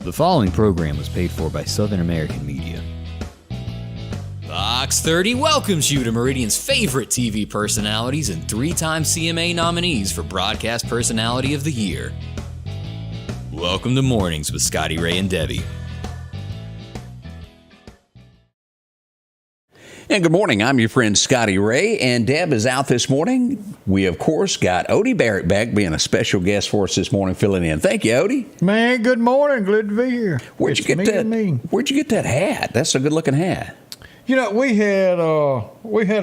The following program was paid for by Southern American Media. Fox 30 welcomes you to Meridian's favorite TV personalities and 3-time CMA nominees for Broadcast Personality of the Year. Welcome to Mornings with Scotty, Ray, and Debbie. And good morning. I'm your friend Scotty Ray, and Deb is out this morning. We, of course, got Odie Barrett back being a special guest for us this morning, filling in. Thank you, Odie. Man, good morning. Glad to be here. Where'd you get that hat? That's a good-looking hat. You know, we had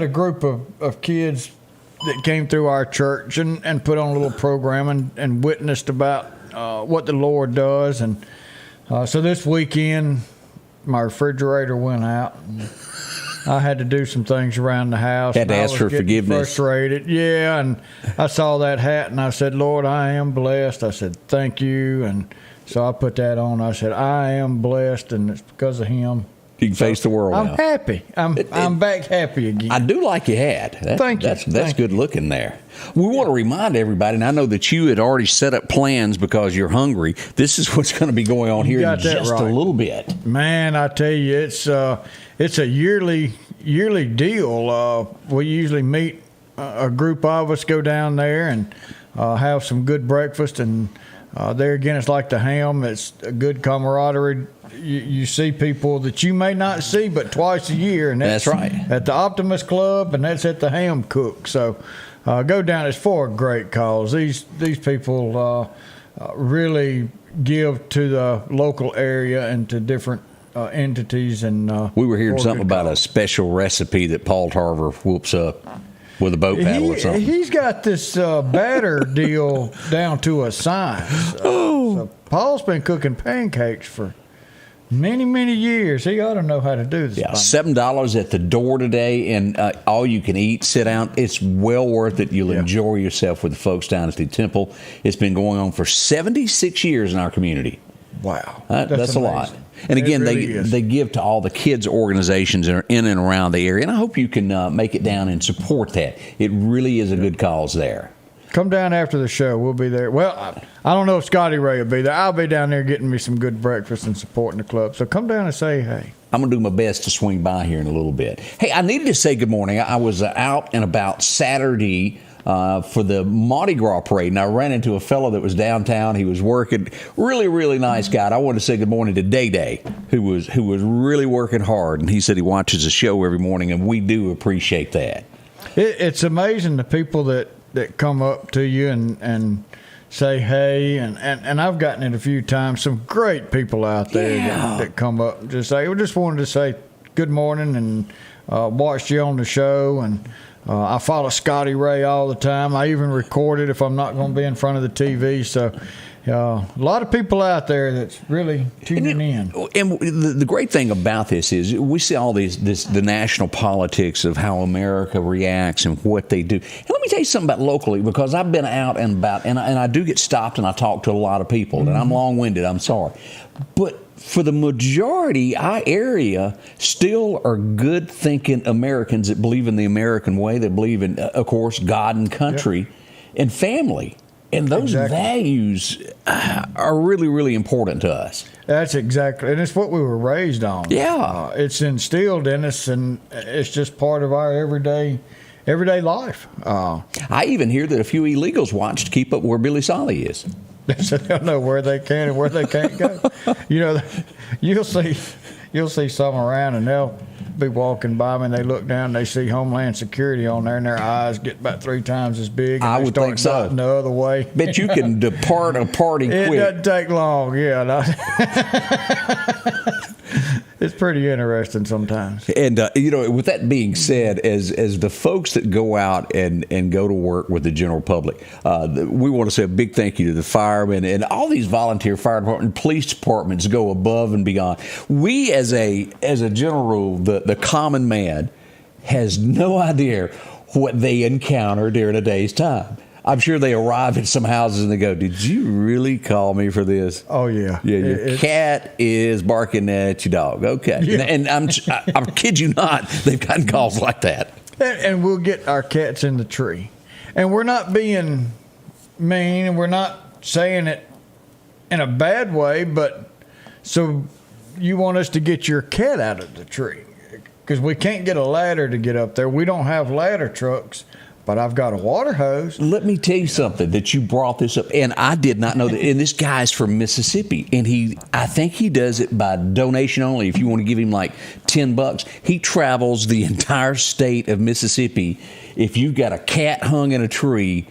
a group of kids that came through our church and put on a little program and witnessed about what the Lord does. And so this weekend, my refrigerator went out. And I had to do some things around the house. Had to ask for forgiveness. Frustrated, yeah. And I saw that hat, and I said, "Lord, I am blessed." I said, "Thank you." And so I put that on. I said, "I am blessed, and it's because of Him." You can face the world I'm now. happy. I'm back happy again. I do like your hat. Thank you. That's good looking there. We want to remind everybody, and I know that you had already set up plans because you're hungry. This is what's going to be going on here in just a little bit. Man, I tell you, it's a yearly deal. We usually meet a group of us, go down there and have some good breakfast, and there again, it's like the ham. It's a good camaraderie. You see people that you may not see but twice a year, and that's right at the Optimist Club, and that's at the Ham Cook. So go down. It's for a great cause. These people really give to the local area and to different entities. And we were hearing something about a special recipe that Paul Tarver whoops up with a boat paddle or something. He's got this batter deal down to a science. So Paul's been cooking pancakes for many years. He ought to know how to do this. Yeah, $7 at the door today, and all you can eat. Sit down. It's well worth it. You'll enjoy yourself with the folks down at the temple. It's been going on for 76 years in our community. Wow, that's a lot. And again, they give to all the kids' organizations that are in and around the area, and I hope you can make it down and support that. It really is a good cause there. Come down after the show. We'll be there. Well, I don't know if Scotty Ray will be there. I'll be down there getting me some good breakfast and supporting the club. So come down and say hey. I'm going to do my best to swing by here in a little bit. Hey, I needed to say good morning. I was out and about Saturday for the Mardi Gras parade, and I ran into a fellow that was downtown. He was working, really nice guy. And I wanted to say good morning to Day, who was really working hard, and he said he watches the show every morning, and we do appreciate that. It's amazing the people that come up to you and say hey, and I've gotten it a few times. Some great people out there that come up and just say, we just wanted to say good morning and watched you on the show, and I follow Scotty Ray all the time. I even record it if I'm not going to be in front of the TV. So a lot of people out there that's really tuning in. And the great thing about this is we see all the national politics of how America reacts and what they do. And let me tell you something about locally, because I've been out and about, and I do get stopped and I talk to a lot of people, and I'm long-winded, I'm sorry. But for the majority, our area still are good-thinking Americans that believe in the American way, that believe in, of course, God and country and family. And those values are really important to us. That's exactly, and it's what we were raised on. Yeah. It's instilled in us, and it's just part of our everyday life. I even hear that a few illegals watch to keep up where Billy Solly is. So they'll know where they can and where they can't go. You know, you'll see some around, and they'll be walking by me, and they look down, and they see Homeland Security on there, and their eyes get about 3 times as big. And I would think so. The other way. Bet you can depart a party quick. It doesn't take long, yeah. It's pretty interesting sometimes. And, with that being said, as the folks that go out and go to work with the general public, we want to say a big thank you to the firemen and all these volunteer fire department, police departments go above and beyond. We, as a general rule, the common man has no idea what they encounter during a day's time. I'm sure they arrive at some houses and they go, "Did you really call me for this?" Oh yeah, yeah. Your cat is barking at your dog. Okay, yeah. And I kid you not, they've gotten calls like that. And we'll get our cats in the tree, and we're not being mean, and we're not saying it in a bad way, but So you want us to get your cat out of the tree because we can't get a ladder to get up there. We don't have ladder trucks, but I've got a water hose. Let me tell you something that you brought this up, and I did not know that. And this guy's from Mississippi, and I think he does it by donation only. If you want to give him like $10, he travels the entire state of Mississippi. If you've got a cat hung in a tree,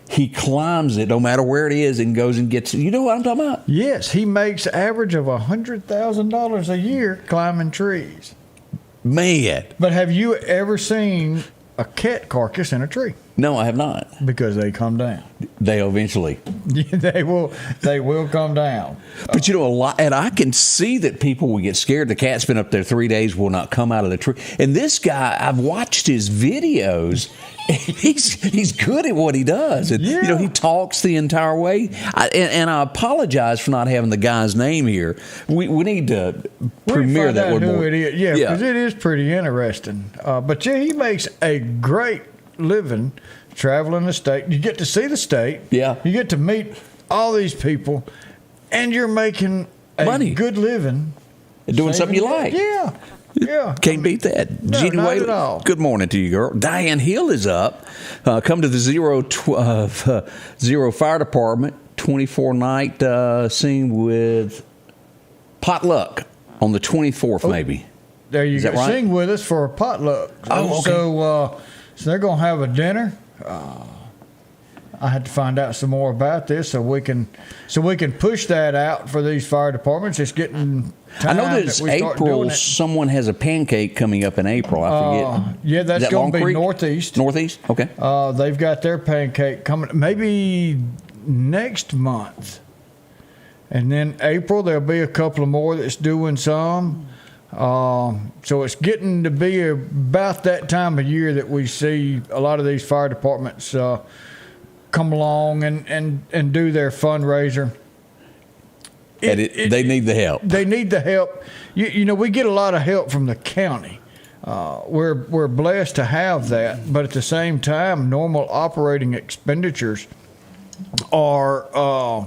he climbs it no matter where it is and goes and gets it. You know what I'm talking about? Yes, he makes average of $100,000 a year climbing trees. Man. But have you ever seen a cat carcass in a tree? No, I have not. Because they come down. They'll eventually. They will come down. But a lot, and I can see that people will get scared. The cat's been up there 3 days, will not come out of the tree. And this guy, I've watched his videos. He's good at what he does. And, he talks the entire way. And I apologize for not having the guy's name here. We need to premiere that one more. It is. Yeah, because it is pretty interesting. But he makes a great living traveling the state. You get to see the state. Yeah. You get to meet all these people, and you're making a good living. Doing something you like. Yeah. Yeah. Can't beat that. No, Jeannie not Wade, at all. good morning to you, girl. Diane Hill is up. Come to the Zero Fire Department 24-night scene with potluck on the 24th, maybe. There you go. Right? Sing with us for a potluck. Oh, okay. So they're going to have a dinner. I had to find out some more about this so we can push that out for these fire departments. It's getting time. I know that it's April. Someone has a pancake coming up in April. I forget. Yeah, that's going to be Northeast. Northeast? Okay. They've got their pancake coming maybe next month. And then April, there'll be a couple of more that's doing some. So it's getting to be about that time of year that we see a lot of these fire departments come along and do their fundraiser. They need the help. They need the help. We get a lot of help from the county. We're blessed to have that, but at the same time, normal operating expenditures are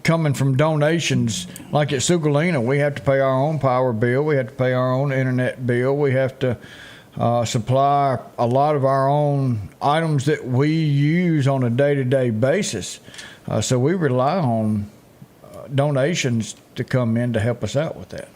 coming from donations. Like at Sugalina, we have to pay our own power bill. We have to pay our own internet bill. We have to supply a lot of our own items that we use on a day-to-day basis. So we rely on donations to come in to help us out with that.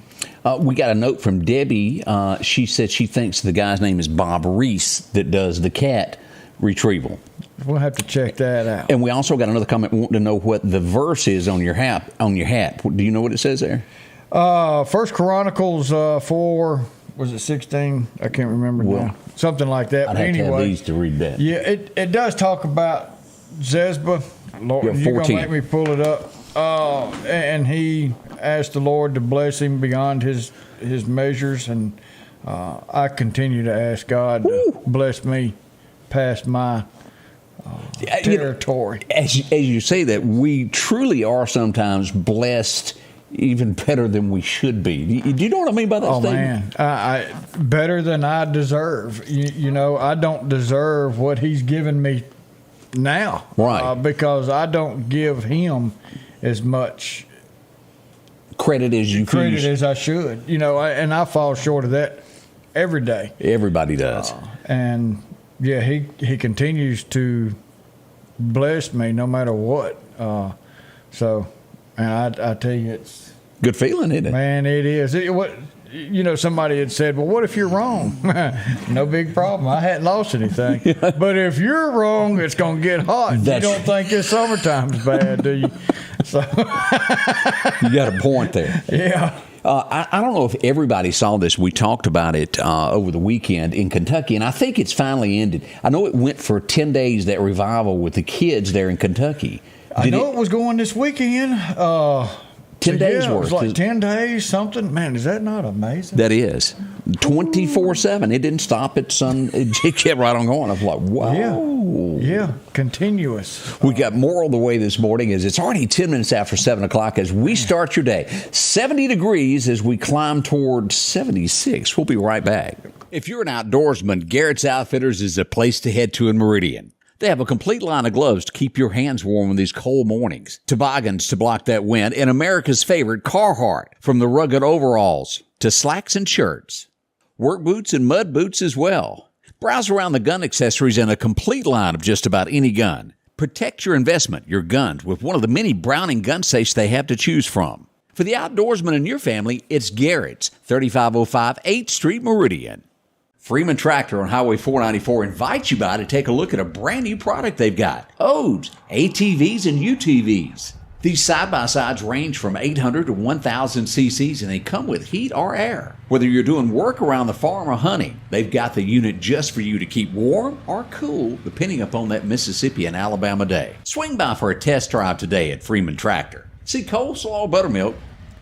We got a note from Debbie. She said she thinks the guy's name is Bob Reese that does the cat retrieval. We'll have to check that out. And we also got another comment wanting to know what the verse is on your hat. Do you know what it says there? First Chronicles 4. Was it 16? I can't remember now. Something like that. I'd have to have these to read that. Yeah, it does talk about Zebah. Lord, you're going to make me pull it up. And he asked the Lord to bless him beyond his measures. And I continue to ask God to bless me past my territory. As you say that, we truly are sometimes blessed even better than we should be. Do you know what I mean by that statement? Man, better than I deserve. I don't deserve what he's given me now. Right. Because I don't give him as much credit as I should. And I fall short of that every day. Everybody does. And yeah, he continues to bless me no matter what. And I tell you, it's good feeling, isn't it? Man, it is. Somebody had said, well, what if you're wrong? No big problem. I hadn't lost anything. But if you're wrong, it's going to get hot. You don't think it's summertime's bad, do you? So you got a point there. Yeah. I don't know if everybody saw this. We talked about it over the weekend in Kentucky, and I think it's finally ended. I know it went for 10 days, that revival with the kids there in Kentucky. I know it was going this weekend. 10 days worth. It was like 10 days, something. Man, is that not amazing? That is. 24/7. It didn't stop at sun. It kept right on going. I was like, wow. Yeah, continuous. We got more on the way this morning as it's already 10 minutes after 7 o'clock as we start your day. 70 degrees as we climb toward 76. We'll be right back. If you're an outdoorsman, Garrett's Outfitters is a place to head to in Meridian. They have a complete line of gloves to keep your hands warm in these cold mornings, toboggans to block that wind, and America's favorite Carhartt, from the rugged overalls to slacks and shirts. Work boots and mud boots as well. Browse around the gun accessories and a complete line of just about any gun. Protect your investment, your guns, with one of the many Browning gun safes they have to choose from. For the outdoorsman in your family, it's Garrett's, 3505 8th Street Meridian. Freeman Tractor on Highway 494 invites you by to take a look at a brand new product they've got. Odes, ATVs, and UTVs. These side-by-sides range from 800 to 1,000 cc's, and they come with heat or air. Whether you're doing work around the farm or hunting, they've got the unit just for you to keep warm or cool, depending upon that Mississippi and Alabama day. Swing by for a test drive today at Freeman Tractor. See coleslaw, buttermilk,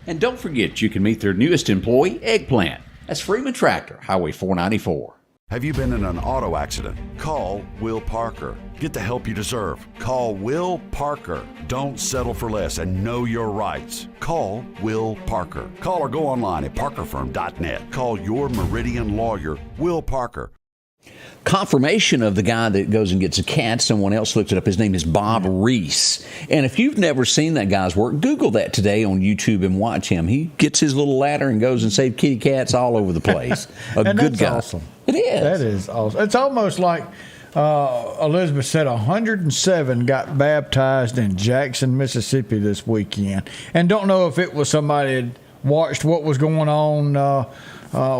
and don't forget you can meet their newest employee, Eggplant. That's Freeman Tractor, Highway 494. Have you been in an auto accident? Call Will Parker. Get the help you deserve. Call Will Parker. Don't settle for less and know your rights. Call Will Parker. Call or go online at parkerfirm.net. Call your Meridian lawyer, Will Parker. Confirmation of the guy that goes and gets a cat. Someone else looked it up. His name is Bob Reese. And if you've never seen that guy's work, Google that today on YouTube and watch him. He gets his little ladder and goes and saves kitty cats all over the place. A and good that's guy. Awesome. It is. That is awesome. It's almost like Elizabeth said 107 got baptized in Jackson, Mississippi this weekend. And don't know if it was somebody had watched what was going on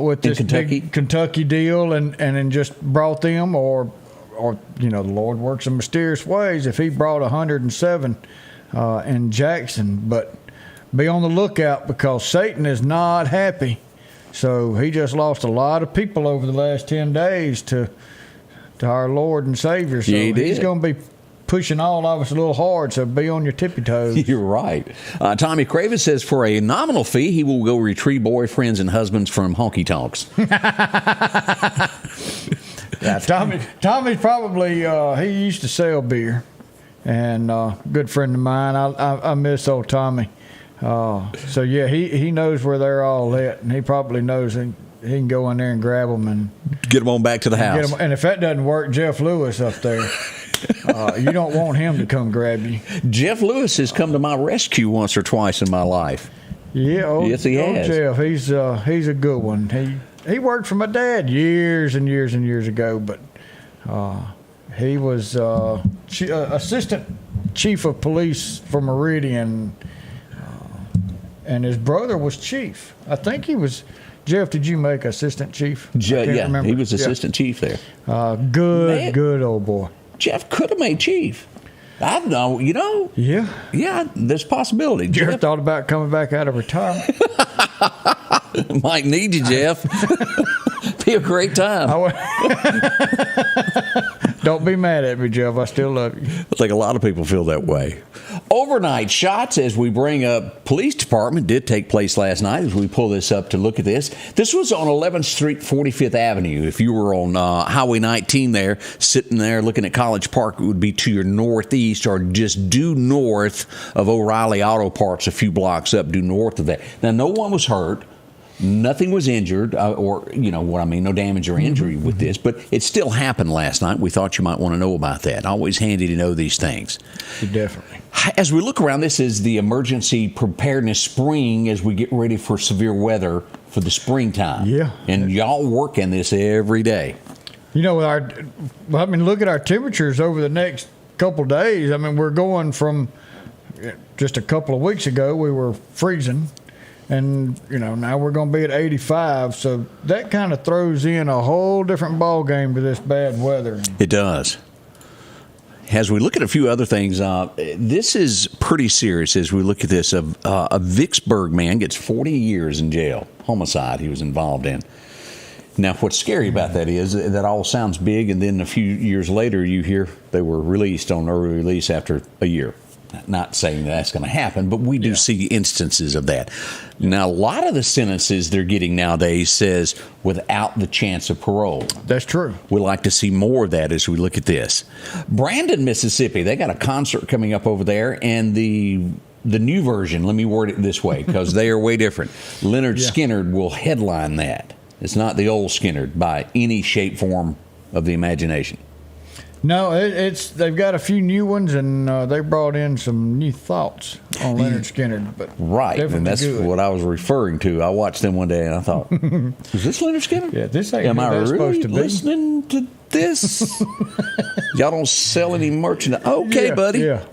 with this big Kentucky deal and then just brought them, or you know, the Lord works in mysterious ways if he brought 107 in Jackson. But be on the lookout, because Satan is not happy. So he just lost a lot of people over the last 10 days to our Lord and Savior. So he's going to be pushing all of us a little hard, so be on your tippy toes. You're right. Tommy Craven says for a nominal fee, he will go retrieve boyfriends and husbands from honky tonks. Yeah, Tommy's probably, he used to sell beer, and good friend of mine. I miss old Tommy. So yeah, he knows where they're all at, and he probably knows he can go in there and grab them and get them on back to the house. And if that doesn't work, Jeff Lewis up there. You don't want him to come grab you. Jeff Lewis has come to my rescue once or twice in my life. Yeah, yes, he has. Jeff, he's a good one. He worked for my dad years and years and years ago, but he was assistant chief of police for Meridian, and his brother was chief. I think he was. Jeff, did you make assistant chief? Yeah, he was assistant chief there. Good old boy. Jeff could have made chief. I don't know, you know. Yeah. Yeah, there's a possibility. Jeff thought about coming back out of retirement. Might need you, Jeff. Be a great time. Don't be mad at me, Jeff. I still love you. I think a lot of people feel that way. Overnight shots, as we bring up, police department did take place last night as we pull this up to look at this. This was on 11th Street, 45th Avenue. If you were on Highway 19 there, sitting there looking at College Park, it would be to your northeast or just due north of O'Reilly Auto Parts, a few blocks up due north of that. Now, no one was hurt. Nothing was injured, or, you know what I mean, no damage or injury with this, but it still happened last night. We thought you might want to know about that. Always handy to know these things. Definitely. As we look around, this is the emergency preparedness spring as we get ready for severe weather for the springtime. Yeah. And y'all work in this every day. You know, look at our temperatures over the next couple of days. I mean, we're going from just a couple of weeks ago, we were freezing. And, you know, now we're going to be at 85. So that kind of throws in a whole different ball game to this bad weather. It does. As we look at a few other things, this is pretty serious as we look at this. A Vicksburg man gets 40 years in jail. Homicide he was involved in. Now, what's scary about that is that all sounds big, and then a few years later you hear they were released on early release after a year. Not saying that's going to happen, but we do see instances of that. Now, a lot of the sentences they're getting nowadays says without the chance of parole. That's true. We'd like to see more of that as we look at this. Brandon, Mississippi, they got a concert coming up over there, and the new version, let me word it this way, because they are way different. Leonard Skinner will headline that. It's not the old Skinner by any shape, form of the imagination. No, they've got a few new ones, and they brought in some new thoughts on Leonard Skinner. But right, and that's good. what I was referring to. I watched them one day, and I thought, "Is this Leonard Skinner? Yeah, this ain't Am who I that's really supposed to be." listening to this? Y'all don't sell any merchandise? Okay, Yeah, buddy. Yeah.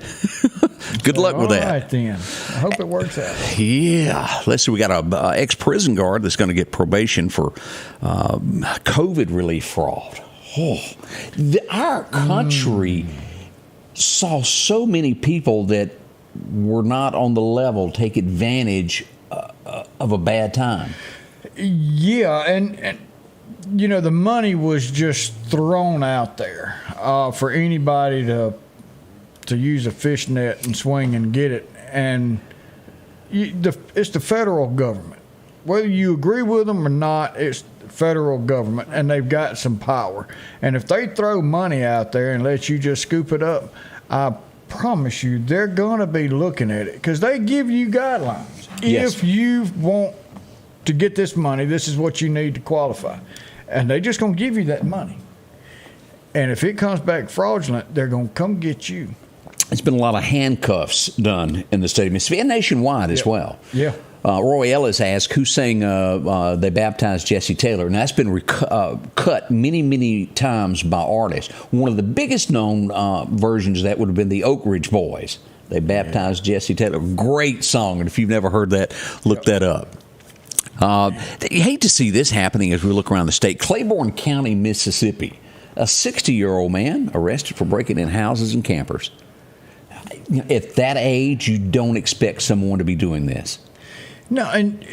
Good luck with that. All right, then. I hope it works out. Yeah. Let's see. We got a ex-prison guard that's going to get probation for COVID relief fraud. Oh, our country saw so many people that were not on the level take advantage of a bad time. Yeah, and you know, the money was just thrown out there for anybody to use a fishnet and swing and get it. And it's the federal government. Whether you agree with them or not, it's the federal government, and they've got some power. And if they throw money out there and let you just scoop it up, I promise you they're going to be looking at it because they give you guidelines. Yes. If you want to get this money, this is what you need to qualify. And they're just going to give you that money. And if it comes back fraudulent, they're going to come get you. There's been a lot of handcuffs done in the state of Mississippi and nationwide as well. Yeah. Roy Ellis asked who sang They Baptized Jesse Taylor, and that's been cut many, many times by artists. One of the biggest known versions of that would have been the Oak Ridge Boys. They Baptized Jesse Taylor. Great song, and if you've never heard that, look that up. You hate to see this happening as we look around the state. Claiborne County, Mississippi. A 60-year-old man arrested for breaking in houses and campers. At that age, you don't expect someone to be doing this. No, and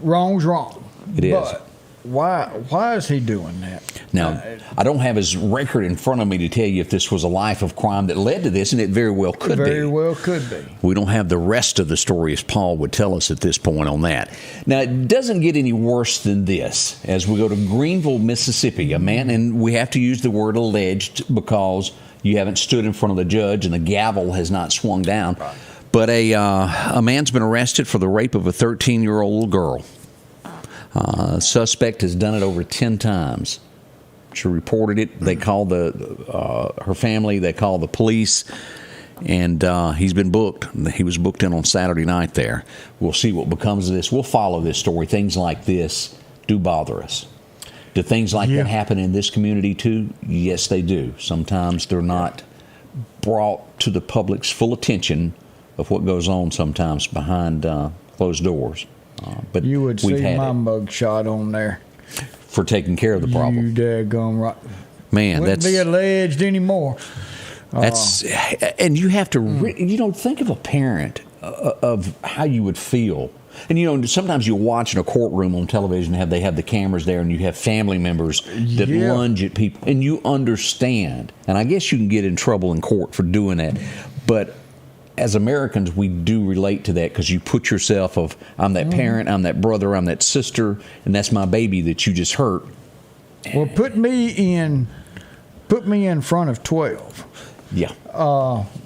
wrong's wrong. It is. But why is he doing that? Now, I don't have his record in front of me to tell you if this was a life of crime that led to this, and it very well could be. Very well could be. We don't have the rest of the story as Paul would tell us at this point on that. Now, it doesn't get any worse than this. As we go to Greenville, Mississippi, a man, and we have to use the word alleged because you haven't stood in front of the judge and the gavel has not swung down. Right. But a man's been arrested for the rape of a 13-year-old little girl. Suspect has done it over 10 times. She reported it. They called her family. They called the police, and he's been booked. He was booked in on Saturday night there. We'll see what becomes of this. We'll follow this story. Things like this do bother us. Do things like that happen in this community too? Yes, they do. Sometimes they're not brought to the public's full attention of what goes on sometimes behind closed doors. But You would we've see had my it mug shot on there. for taking care of the problem. You daggone right. Man, Wouldn't that's be alleged anymore. That's and you have to think of a parent of how you would feel. And sometimes you watch in a courtroom on television, they have the cameras there, and you have family members that lunge at people, and you understand. And I guess you can get in trouble in court for doing that, but as Americans, we do relate to that because you put yourself of, I'm that parent, I'm that brother, I'm that sister, and that's my baby that you just hurt. Well, put me in front of 12. Yeah.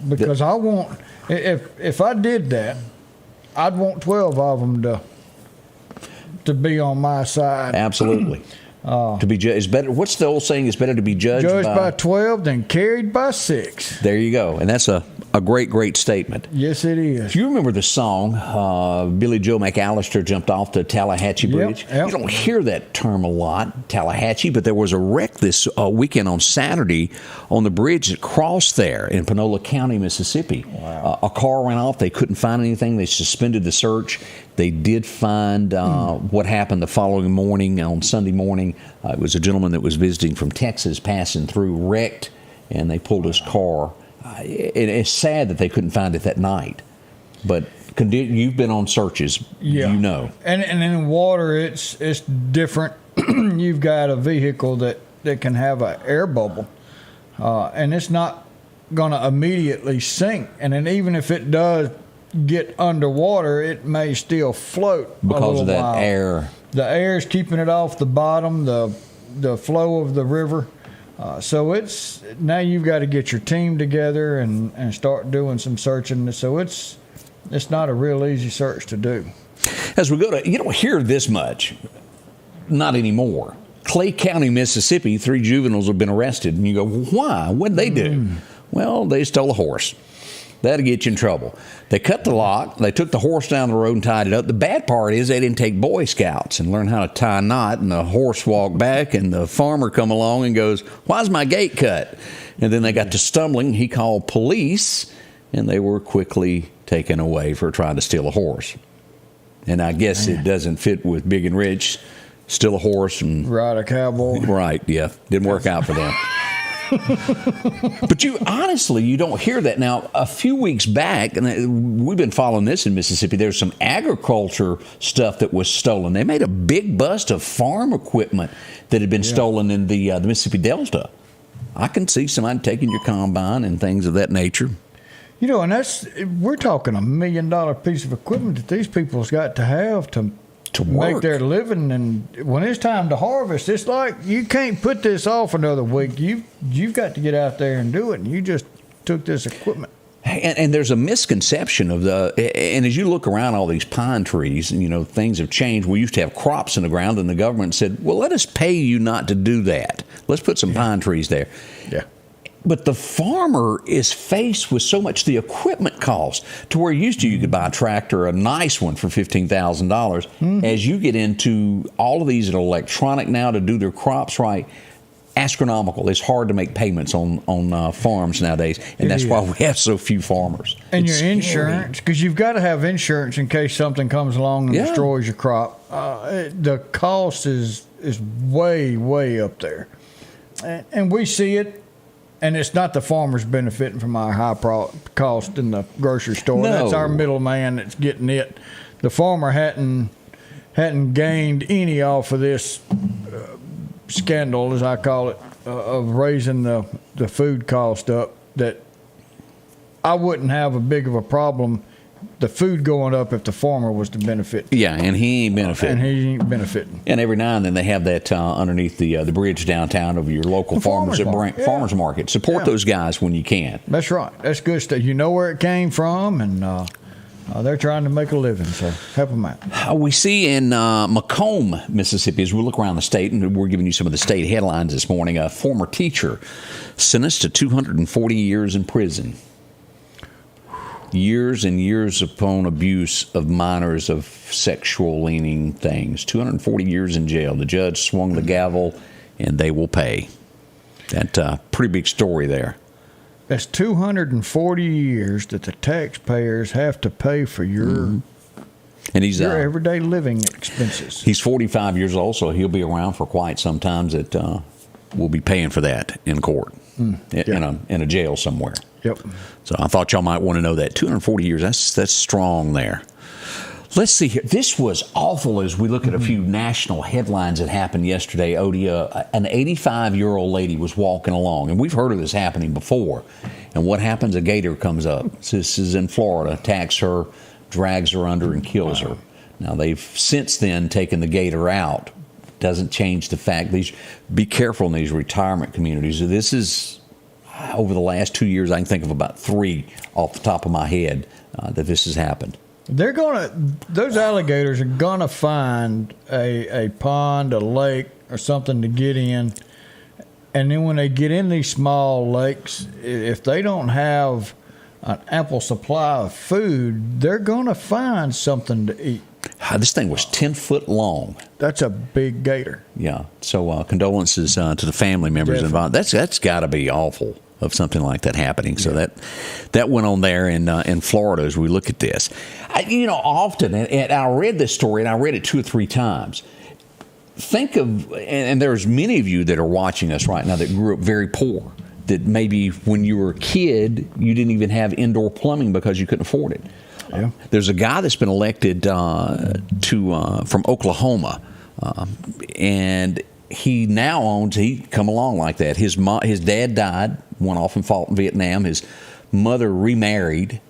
Because I want, if I did that, I'd want 12 of them to be on my side. Absolutely. To be judged is better. What's the old saying? It's better to be judged by 12 than carried by 6. There you go. And that's a great statement. Yes, it is. If you remember the song, Billy Joe McAllister jumped off the Tallahatchie Bridge. Yep. You don't hear that term a lot, Tallahatchie, but there was a wreck this weekend on Saturday on the bridge that crossed there in Panola County, Mississippi. Wow. A car ran off. They couldn't find anything. They suspended the search. They did find what happened the following morning, on Sunday morning. It was a gentleman that was visiting from Texas, passing through, wrecked, and they pulled his car. It's sad that they couldn't find it that night. But you've been on searches, you know. And in water, it's different. You've got a vehicle that can have an air bubble, and it's not going to immediately sink. And then even if it does get underwater, it may still float because of that while. air. The air is keeping it off the bottom, the flow of the river. So it's now you've got to get your team together and start doing some searching. So it's not a real easy search to do. As we go to, you don't hear this much, not anymore. Clay County, Mississippi, 3 juveniles have been arrested. And you go, well, why? What did they do? Well, they stole a horse. That'll get you in trouble. They cut the lock. They took the horse down the road and tied it up. The bad part is they didn't take Boy Scouts and learn how to tie a knot. And the horse walked back, and the farmer come along and goes, why's my gate cut? And then they got to stumbling. He called police, and they were quickly taken away for trying to steal a horse. And I guess it doesn't fit with Big and Rich. Steal a horse and ride a cowboy. Right, yeah. Didn't work out for them. But you don't hear that. Now, a few weeks back, and we've been following this in Mississippi, there's some agriculture stuff that was stolen. They made a big bust of farm equipment that had been stolen in the Mississippi Delta. I can see somebody taking your combine and things of that nature. You know, and we're talking $1 million piece of equipment that these people's got to have to work. Make their living. And when it's time to harvest, it's like you can't put this off another week. You've got to get out there and do it. And you just took this equipment. And there's a misconception of and as you look around all these pine trees, and things have changed. We used to have crops in the ground, and the government said, well, let us pay you not to do that. Let's put some pine trees there. Yeah. But the farmer is faced with so much the equipment cost to where you could buy a tractor, a nice one, for $15,000. As you get into all of these that are electronic now to do their crops right, astronomical. It's hard to make payments on farms nowadays, and that's why we have so few farmers. And your insurance, because you've got to have insurance in case something comes along and destroys your crop. The cost is way, way up there. And we see it. And it's not the farmers benefiting from our high cost in the grocery store. No. That's our middleman that's getting it. The farmer hadn't gained any off of this scandal, as I call it, of raising the food cost up. That I wouldn't have a big of a problem, the food going up, if the farmer was to benefit. Yeah, and he ain't benefiting. And every now and then they have that underneath the bridge downtown of your local farmers market. Support those guys when you can. That's right. That's good stuff. You know where it came from, and they're trying to make a living, so help them out. We see in McComb, Mississippi, as we look around the state, and we're giving you some of the state headlines this morning, a former teacher sentenced to 240 years in prison. Years and years upon abuse of minors of sexual leaning things. 240 years in jail. The judge swung the gavel, and they will pay. That's a pretty big story there. That's 240 years that the taxpayers have to pay for your your everyday living expenses. He's 45 years old, so he'll be around for quite some time. That we'll be paying for that in court, in a jail somewhere. Yep. So I thought y'all might want to know that. 240 years, that's strong there. Let's see here. This was awful as we look at a few national headlines that happened yesterday. Odie, an 85-year-old lady was walking along, and we've heard of this happening before. And what happens? A gator comes up. This is in Florida, attacks her, drags her under, and kills her. Now, they've since then taken the gator out. Doesn't change the fact. Be careful in these retirement communities. This is... Over the last 2 years, I can think of about 3 off the top of my head that this has happened. Those alligators are gonna find a pond, a lake, or something to get in, and then when they get in these small lakes, if they don't have an ample supply of food, they're gonna find something to eat. This thing was 10 foot long. That's a big gator. Yeah. So condolences to the family members involved. That's got to be awful of something like that happening. So that went on there in Florida as we look at this. Often, and I read this story, and I read it 2 or 3 times. Think of, and there's many of you that are watching us right now that grew up very poor, that maybe when you were a kid, you didn't even have indoor plumbing because you couldn't afford it. Yeah. There's a guy that's been elected from Oklahoma, and he now owns. He come along like that. His dad died, went off and fought in Vietnam. His mother remarried,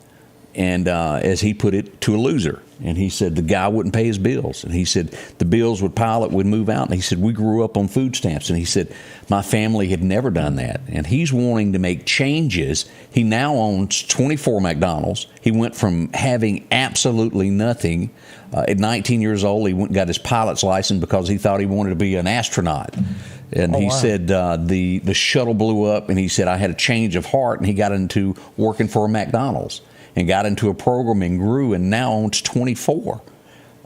and as he put it, to a loser. And he said the guy wouldn't pay his bills. And he said the bills would pile up, would move out. And he said we grew up on food stamps. And he said my family had never done that. And he's wanting to make changes. He now owns 24 McDonald's. He went from having absolutely nothing. At 19 years old, he went and got his pilot's license because he thought he wanted to be an astronaut. And he said the shuttle blew up, and he said I had a change of heart, and he got into working for a McDonald's and got into a program and grew and now owns 24.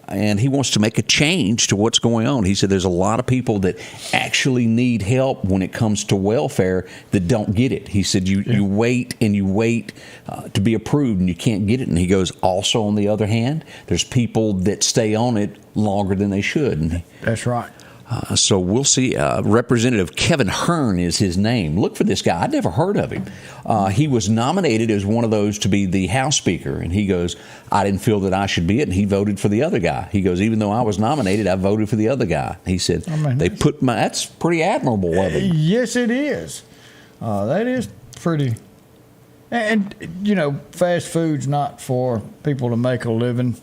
And he wants to make a change to what's going on. He said there's a lot of people that actually need help when it comes to welfare that don't get it. He said you wait and you wait to be approved and you can't get it. And he goes, also on the other hand, there's people that stay on it longer than they should. And That's right. So we'll see. Representative Kevin Hearn is his name. Look for this guy. I'd never heard of him. He was nominated as one of those to be the House Speaker. And he goes, I didn't feel that I should be it. And he voted for the other guy. He goes, even though I was nominated, I voted for the other guy. He said, that's pretty admirable of him. Yes, it is. That is pretty. And, fast food's not for people to make a living.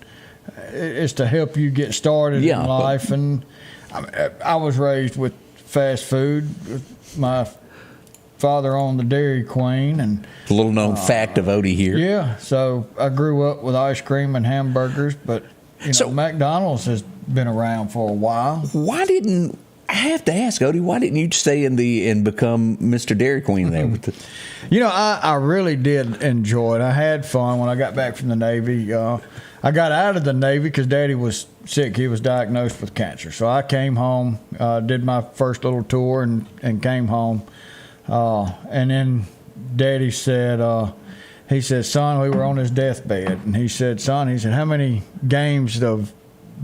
It's to help you get started in life. And I was raised with fast food. My father owned the Dairy Queen, and a little known fact of Odie here. Yeah, so I grew up with ice cream and hamburgers, but McDonald's has been around for a while. Why didn't I have to ask Odie? Why didn't you stay and become Mr. Dairy Queen there? I really did enjoy it. I had fun when I got back from the Navy. I got out of the Navy because Daddy was sick. He was diagnosed with cancer. So I came home, did my first little tour, and came home. And then Daddy said, he said, son, we were on his deathbed. And he said, son, how many games of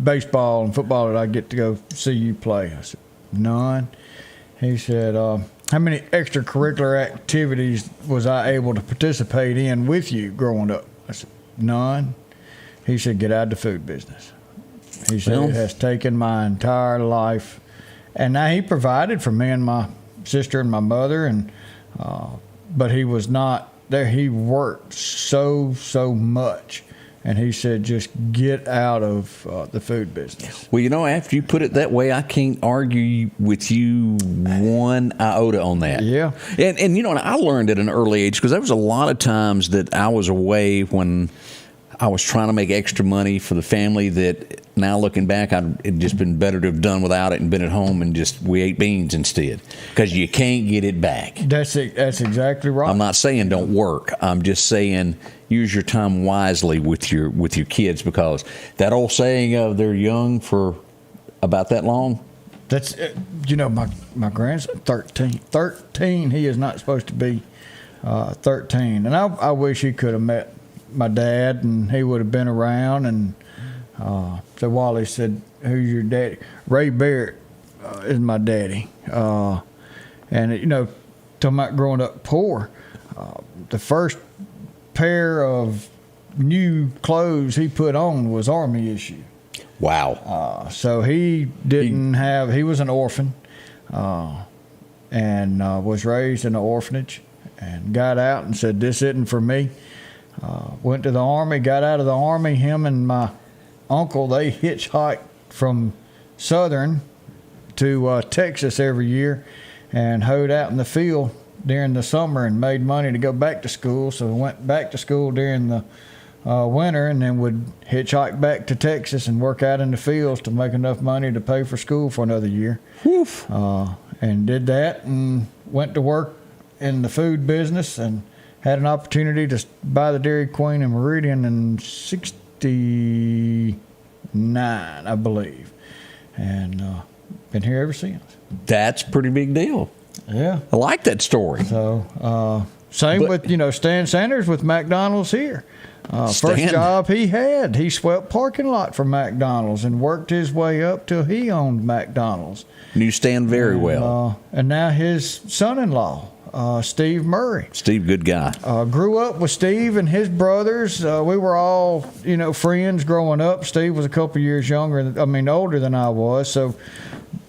baseball and football did I get to go see you play? I said, none. He said, how many extracurricular activities was I able to participate in with you growing up? I said, none. He said, get out of the food business. He said, it has taken my entire life. And now he provided for me and my sister and my mother, and but he was not there. He worked so much. And he said, just get out of the food business. Well, after you put it that way, I can't argue with you one iota on that. Yeah. And I learned at an early age, because there was a lot of times that I was away when I was trying to make extra money for the family that now looking back, it'd just been better to have done without it and been at home and we ate beans instead, because you can't get it back. That's exactly right. I'm not saying don't work. I'm just saying use your time wisely with your kids, because that old saying of they're young for about that long. That's my grandson 13. He is not supposed to be 13, and I wish he could have met my dad, and he would have been around. And so Wally said, who's your daddy? Ray Barrett is my daddy. And talking about growing up poor, the first pair of new clothes he put on was Army issue. Wow. So he didn't have, he was an orphan, and was raised in an orphanage, and got out and said, this isn't for me. Went to the Army, got out of the Army. Him and my uncle, they hitchhiked from Southern to Texas every year and hoed out in the field during the summer and made money to go back to school. So we went back to school during the winter, and then would hitchhike back to Texas and work out in the fields to make enough money to pay for school for another year. And did that, and went to work in the food business, and had an opportunity to buy the Dairy Queen in Meridian in 1969, I believe. And been here ever since. That's a pretty big deal. Yeah. I like that story. So, same with, Stan Sanders with McDonald's here. First job he had, he swept parking lot for McDonald's and worked his way up till he owned McDonald's. Knew Stan very well. And now his son-in-law, Steve Murray. Steve, good guy. Grew up with Steve and his brothers. We were all, friends growing up. Steve was a couple years older than I was, so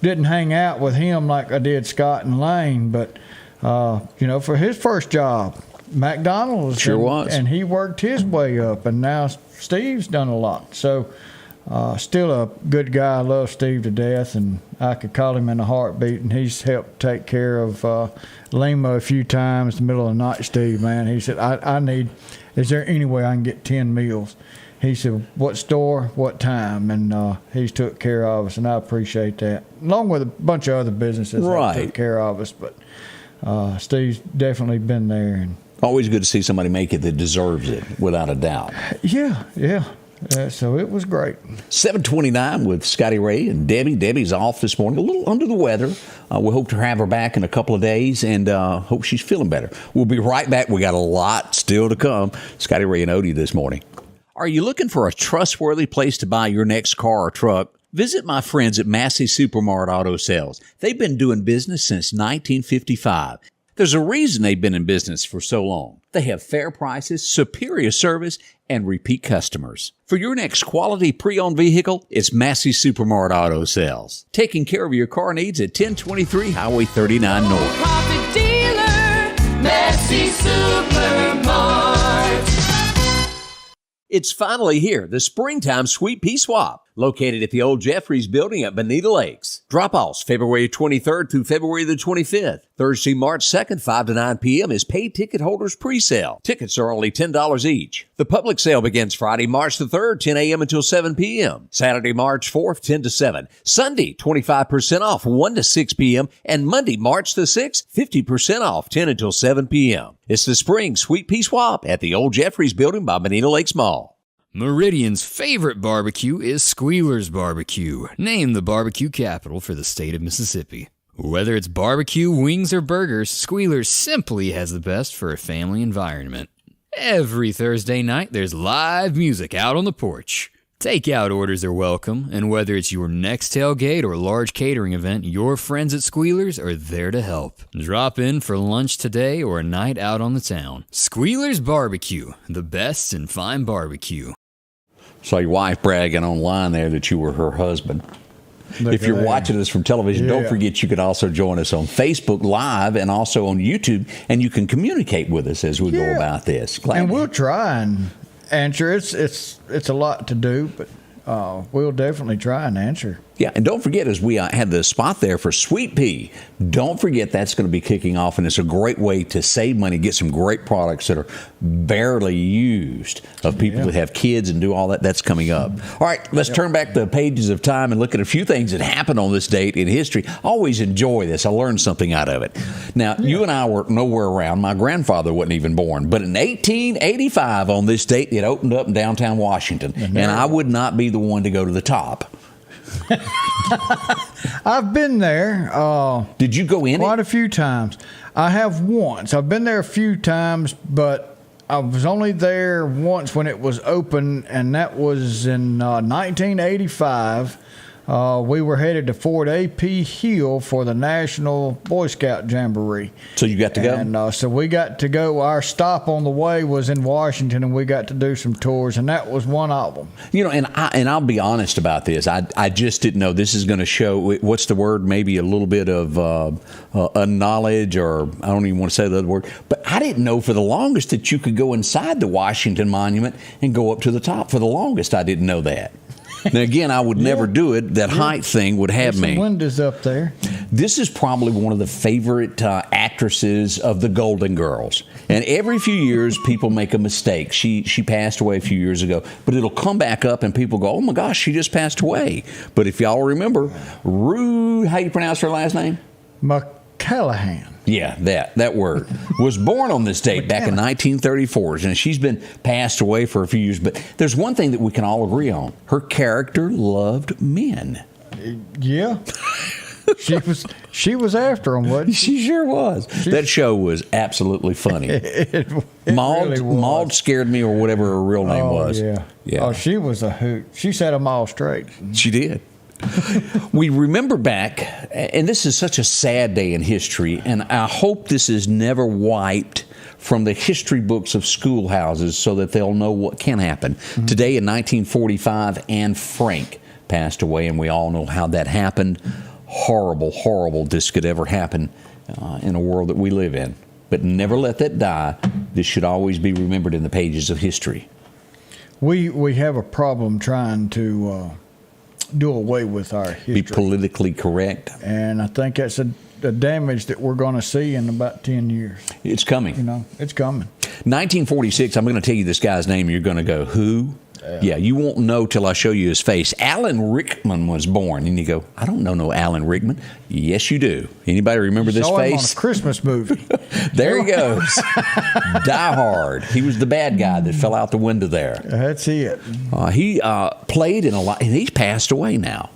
didn't hang out with him like I did Scott and Lane. But, for his first job, McDonald's. Sure was. And he worked his way up, and now Steve's done a lot. So still a good guy. I love Steve to death, and I could call him in a heartbeat, and he's helped take care of Lima a few times in the middle of the night. Steve, man, he said, is there any way I can get 10 meals? He said, what store, what time? And he's took care of us, and I appreciate that. Along with a bunch of other businesses that took care of us. But Steve's definitely been there. And always good to see somebody make it that deserves it, without a doubt. Yeah. So it was great. 7:29 with Scotty Ray and Debbie. Debbie's off this morning, a little under the weather. We hope to have her back in a couple of days, and hope she's feeling better. We'll be right back. We got a lot still to come. Scotty Ray and Odie this morning. Are you looking for a trustworthy place to buy your next car or truck? Visit my friends at Massey Supermart Auto Sales. They've been doing business since 1955. There's a reason they've been in business for so long. They have fair prices, superior service, and repeat customers. For your next quality pre-owned vehicle, it's Massey Supermart Auto Sales. Taking care of your car needs at 1023 Highway 39 North. Profit dealer, Massey Supermart. It's finally here, the Springtime Sweet Pea Swap, located at the old Jeffries Building at Bonita Lakes. Drop-offs February 23rd through February the 25th. Thursday, March 2nd, 5 to 9 p.m. is paid ticket holders pre-sale. Tickets are only $10 each. The public sale begins Friday, March the 3rd, 10 a.m. until 7 p.m. Saturday, March 4th, 10 to 7. Sunday, 25% off, 1 to 6 p.m. And Monday, March the 6th, 50% off, 10 until 7 p.m. It's the Spring Sweet Pea Swap at the old Jeffries Building by Bonita Lakes Mall. Meridian's favorite barbecue is Squealer's Barbecue, named the barbecue capital for the state of Mississippi. Whether it's barbecue, wings, or burgers, Squealer's simply has the best for a family environment. Every Thursday night, there's live music out on the porch. Takeout orders are welcome, and whether it's your next tailgate or large catering event, your friends at Squealer's are there to help. Drop in for lunch today or a night out on the town. Squealer's Barbecue, the best in fine barbecue. Saw your wife bragging online there that you were her husband. If you're watching us from television, don't forget you can also join us on Facebook Live and also on YouTube, and you can communicate with us as we go about this. And we'll try and answer. It's a lot to do, but we'll definitely try and answer. Yeah, and don't forget, as we had the spot there for Sweet Pea, don't forget that's going to be kicking off, and it's a great way to save money, get some great products that are barely used of people that have kids and do all that. That's coming up. All right, let's turn back the pages of time and look at a few things that happened on this date in history. I always enjoy this. I learned something out of it. Now, you and I were nowhere around. My grandfather wasn't even born. But in 1885 on this date, it opened up in downtown Washington, and I would not be the one to go to the top. I've been there. Did you go in quite a few times? I have once. I've been there a few times, but I was only there once when it was open, and that was in 1985. We were headed to Fort A.P. Hill for the National Boy Scout Jamboree. So you got to go? And so we got to go. Our stop on the way was in Washington, and we got to do some tours, and that was one of them. You know, and I'll be honest about this. I just didn't know this is going to show, what's the word, maybe a little bit of a knowledge, or I don't even want to say the other word, but I didn't know for the longest that you could go inside the Washington Monument and go up to the top. For the longest, I didn't know that. Now, again, I would never do it. That height thing would have me. Some windows up there. This is probably one of the favorite actresses of the Golden Girls. And every few years, people make a mistake. She passed away a few years ago. But it'll come back up, and people go, oh, my gosh, she just passed away. But if y'all remember, how you pronounce her last name? McCallahan. Yeah, that word. Was born on this date back in 1934, and she's been passed away for a few years. But there's one thing that we can all agree on. Her character loved men. Yeah. She was after them, wasn't she? She sure was. That show was absolutely funny. It Maud, really was. Maud Scared Me, or whatever her real name was. Yeah. Oh, she was a hoot. She set them all straight. She did. We remember back, and this is such a sad day in history, and I hope this is never wiped from the history books of schoolhouses so that they'll know what can happen. Mm-hmm. Today in 1945, Anne Frank passed away, and we all know how that happened. Horrible, horrible this could ever happen in a world that we live in. but never let that die. This should always be remembered in the pages of history. We have a problem trying to do away with our history. Be politically correct. And I think that's a damage that we're going to see in about 10 years. It's coming. You know, it's coming. 1946, I'm going to tell you this guy's name. You're going to go, who? Yeah, you won't know till I show you his face. Alan Rickman was born. And you go, I don't know no Alan Rickman. Yes, you do. Anybody remember this Saw him face? on a Christmas movie. There he goes. Die Hard. He was the bad guy that fell out the window there. That's it. He played in a lot, and he's passed away now.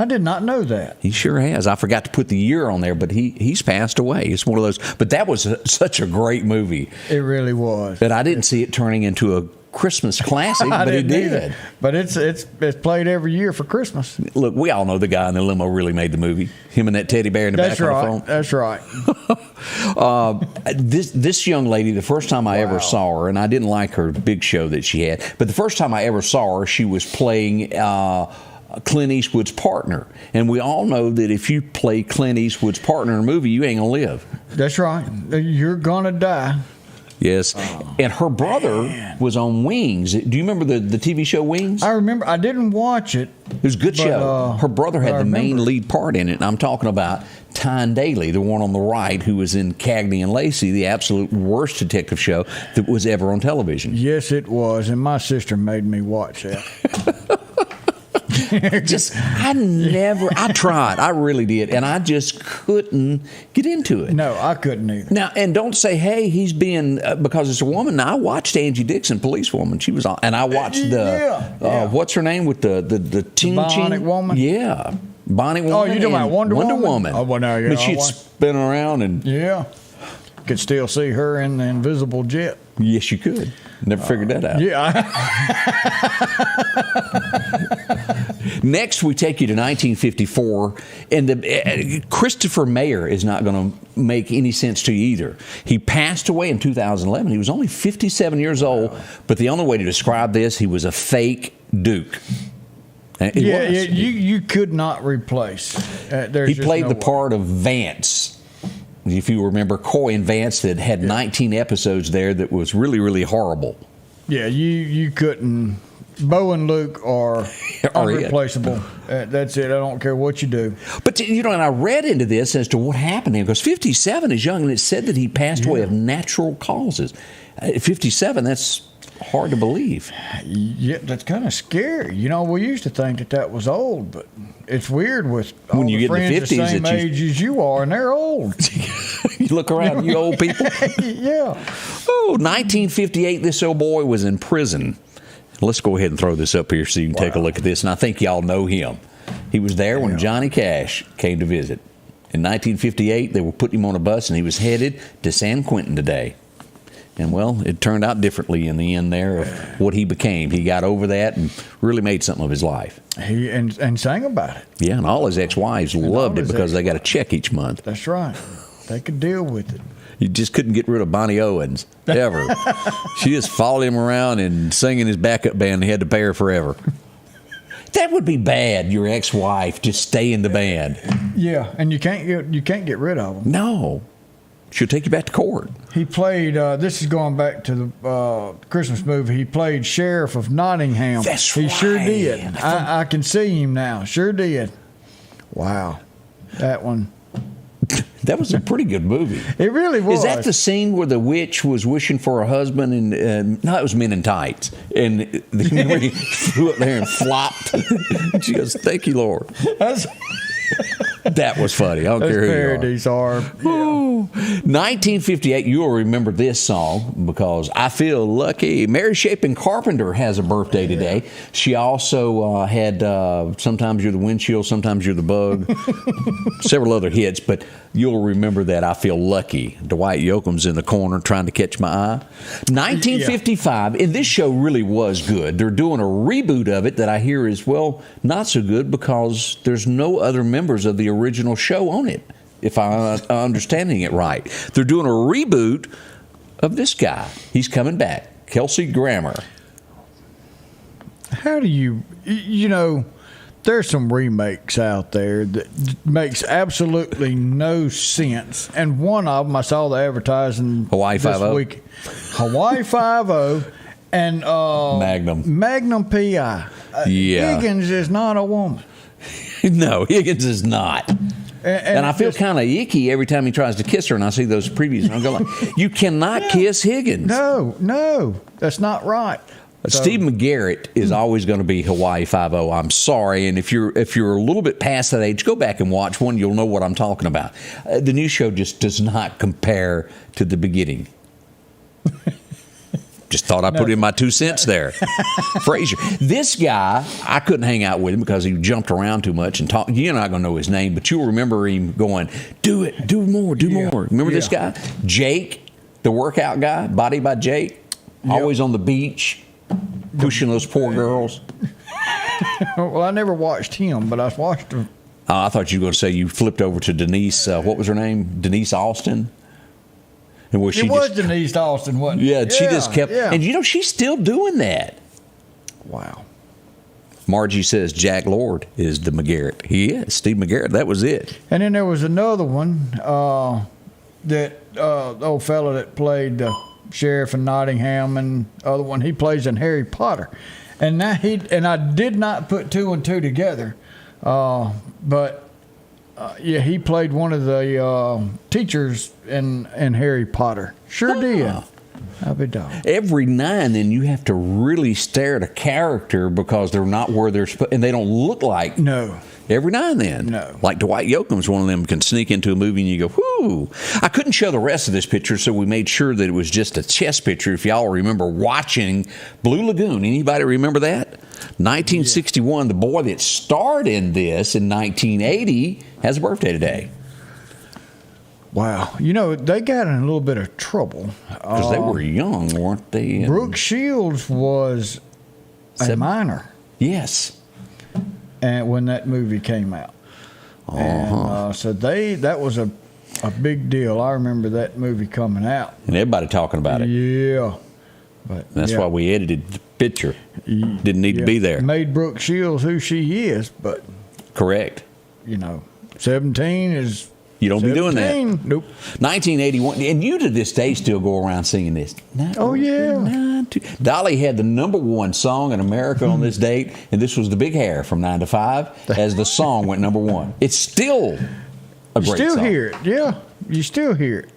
I did not know that. He sure has. I forgot to put the year on there, but he's passed away. It's one of those. But that was such a great movie. It really was. But I didn't see it turning into a Christmas classic, but it did. Either. But it's played every year for Christmas. Look, we all know the guy in the limo really made the movie. Him and that teddy bear in the back on the phone. That's right. This young lady, the first time I ever saw her, and I didn't like her big show that she had, but the first time I ever saw her, she was playing Clint Eastwood's partner. And we all know that if you play Clint Eastwood's partner in a movie, you ain't going to live. That's right. You're going to die. Yes. And her brother was on Wings. Do you remember the TV show Wings? I remember. I didn't watch it. It was a good show. Her brother had the main lead part in it, and I'm talking about Tyne Daly, the one on the right, who was in Cagney and Lacey, the absolute worst detective show that was ever on television. Yes, it was, and my sister made me watch that. I tried. I really did. And I just couldn't get into it. No, I couldn't either. Now, and don't say, hey, he's being, because it's a woman. Now, I watched Angie Dixon, Policewoman. She was on, and I watched what's her name with the Bionic Woman? Yeah. Bionic Woman. Oh, you're talking about Wonder Woman. Oh, well, no, yeah. But she'd spin around and. Yeah. Could still see her in the invisible jet. Yes, you could. Never figured that out. Yeah. Next, we take you to 1954, and Christopher Mayer is not going to make any sense to you either. He passed away in 2011. He was only 57 years old, but the only way to describe this, he was a fake Duke. You could not replace. He played the part of Vance. If you remember, Coy and Vance that had 19 episodes there that was really, really horrible. Yeah, you couldn't. Bo and Luke are unreplaceable. That's it. I don't care what you do. But, and I read into this as to what happened to him, because 57 is young, and it said that he passed away of natural causes. 57, that's hard to believe. Yeah, that's kind of scary. We used to think that was old, but it's weird with all when you the get friends in the 50s, the same age as you are, and they're old. You look around, you old people. Yeah. Oh, 1958, this old boy was in prison. Let's go ahead and throw this up here so you can take a look at this, and I think y'all know him. He was there when Johnny Cash came to visit. In 1958, they were putting him on a bus, and he was headed to San Quentin today. And, well, it turned out differently in the end there of what he became. He got over that and really made something of his life. He and sang about it. Yeah, and all his ex-wives loved it because they got a check each month. That's right. They could deal with it. You just couldn't get rid of Bonnie Owens, ever. She just followed him around and sang in his backup band. He had to pay her forever. That would be bad, your ex-wife, just stay in the band. Yeah, and you can't get rid of them. No. She'll take you back to court. He played, this is going back to the Christmas movie, he played Sheriff of Nottingham. That's right. He sure did. I can see him now. Sure did. Wow. That one. That was a pretty good movie. It really was. Is that the scene where the witch was wishing for a husband and no, it was Men in Tights, and he flew up there and flopped? She goes, "Thank you, Lord." That was funny. I don't care who parodies you are. Yeah. 1958, you'll remember this song because I Feel Lucky. Mary Chapin Carpenter has a birthday today. She also had Sometimes You're the Windshield, Sometimes You're the Bug, several other hits, but you'll remember that I Feel Lucky. Dwight Yoakam's in the corner trying to catch my eye. 1955, and this show really was good. They're doing a reboot of it that I hear is, well, not so good because there's no other members of the original show on it, if I'm understanding it right. They're doing a reboot of this guy. He's coming back, Kelsey Grammer. How do you there's some remakes out there that makes absolutely no sense. And one of them, I saw the advertising Hawaii this 5-0. week. Hawaii 5-0 and Magnum PI. Yeah. Higgins is not a woman. No, Higgins is not. And I feel kind of icky every time he tries to kiss her, and I see those previews, and I go like, you cannot kiss Higgins. No, that's not right. Steve McGarrett is always going to be Hawaii 5-0. I'm sorry, and if you're a little bit past that age, go back and watch one. You'll know what I'm talking about. The new show just does not compare to the beginning. Just thought I'd put in my 2 cents there. Frazier. This guy, I couldn't hang out with him because he jumped around too much and talked. You're not going to know his name, but you'll remember him going, do it, do more, do more. Remember this guy? Jake, the workout guy, Body by Jake, always on the beach, pushing those poor girls. Well, I never watched him, but I watched him. I thought you were going to say you flipped over to Denise, what was her name? Denise Austin? And where It was Denise Austin, wasn't it? Yeah, she just kept. Yeah. And she's still doing that. Wow. Margie says Jack Lord is the McGarrett. He is. Steve McGarrett, that was it. And then there was another one that the old fella that played the sheriff in Nottingham, and the other one, he plays in Harry Potter. And now I did not put 2 and 2 together, but he played one of the teachers in Harry Potter. Sure did. I'll be dog. Every now and then you have to really stare at a character because they're not where they're supposed, and they don't look like. No. Every now and then. No. Like Dwight Yoakam's one of them, can sneak into a movie and you go, whoo. I couldn't show the rest of this picture, so we made sure that it was just a chess picture. If y'all remember watching Blue Lagoon. Anybody remember that? 1961, the boy that starred in this in 1980 has a birthday today. Wow. They got in a little bit of trouble. Because they were young, weren't they? Brooke Shields was a minor. Yes. And when that movie came out. And, so that was a big deal. I remember that movie coming out. And everybody talking about it. Yeah. But That's why we edited the picture. Didn't need to be there. Made Brooke Shields who she is, but Correct. 17 is. You don't 17. Be doing that. Nope. 1981, and you to this day still go around singing this. Oh, yeah. Dolly had the #1 song in America on this date, and this was The Big Hair from 9 to 5 as the song went #1. It's still a great song. You still hear it, yeah. You still hear it.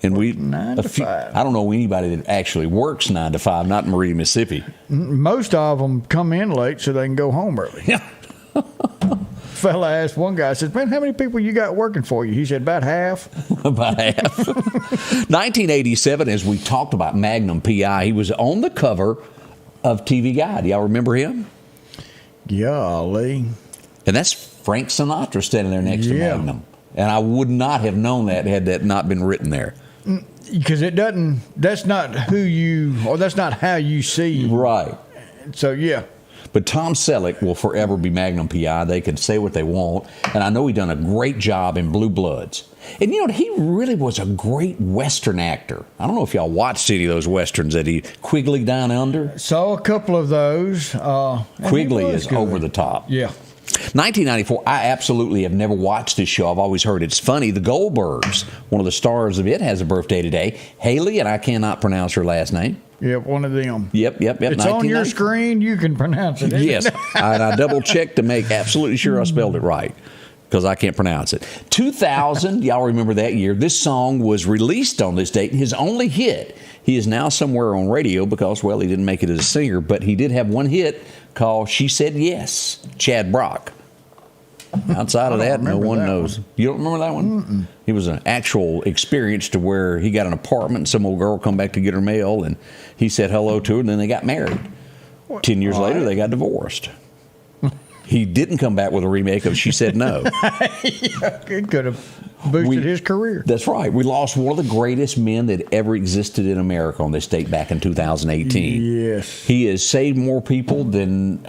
And 9 to 5. I don't know anybody that actually works 9 to 5, not in Meridian, Mississippi. Most of them come in late so they can go home early. Yeah. Fella asked one guy, says, man, how many people you got working for you? He said, about half. About half. 1987, as we talked about Magnum PI, he was on the cover of TV Guide. Y'all remember him? Golly. And that's Frank Sinatra standing there next to Magnum. And I would not have known that had that not been written there. Because it doesn't, that's not that's not how you see. Right. So, yeah. But Tom Selleck will forever be Magnum PI. They can say what they want. And I know he done a great job in Blue Bloods. And, he really was a great Western actor. I don't know if y'all watched any of those Westerns that Quigley Down Under. Saw a couple of those. Quigley is good. Over the top. Yeah. 1994, I absolutely have never watched this show. I've always heard it's funny. The Goldbergs, one of the stars of it, has a birthday today. Haley, and I cannot pronounce her last name. Yep, one of them. Yep. It's on your screen. You can pronounce it. Yes, and I double-checked to make absolutely sure I spelled it right because I can't pronounce it. 2000, y'all remember that year. This song was released on this date. His only hit. He is now somewhere on radio because, well, he didn't make it as a singer, but he did have one hit called She Said Yes, Chad Brock. Outside of that, no one knows. You don't remember that one? Mm-mm. It was an actual experience to where he got an apartment and some old girl come back to get her mail and he said hello to her and then they got married. 10 years later, they got divorced. He didn't come back with a remake of She Said No. It could have boosted his career. That's right. We lost one of the greatest men that ever existed in America on this date back in 2018. Yes. He has saved more people than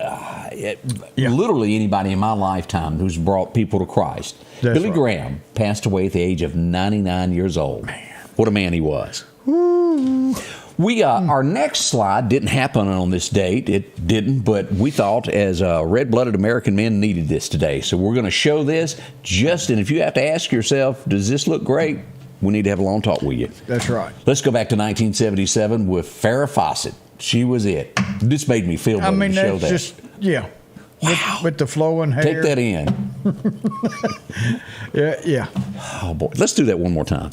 literally anybody in my lifetime who's brought people to Christ. That's Billy right. Graham passed away at the age of 99 years old. Man. What a man he was. Ooh. Our next slide didn't happen on this date. It didn't, but we thought as red-blooded American men needed this today. So we're going to show this and if you have to ask yourself, does this look great? We need to have a long talk with you. That's right. Let's go back to 1977 with Farrah Fawcett. She was it. This made me feel better to show that. Just, yeah. Wow. With the flowing hair. Take that in. Yeah. Oh, boy. Let's do that one more time.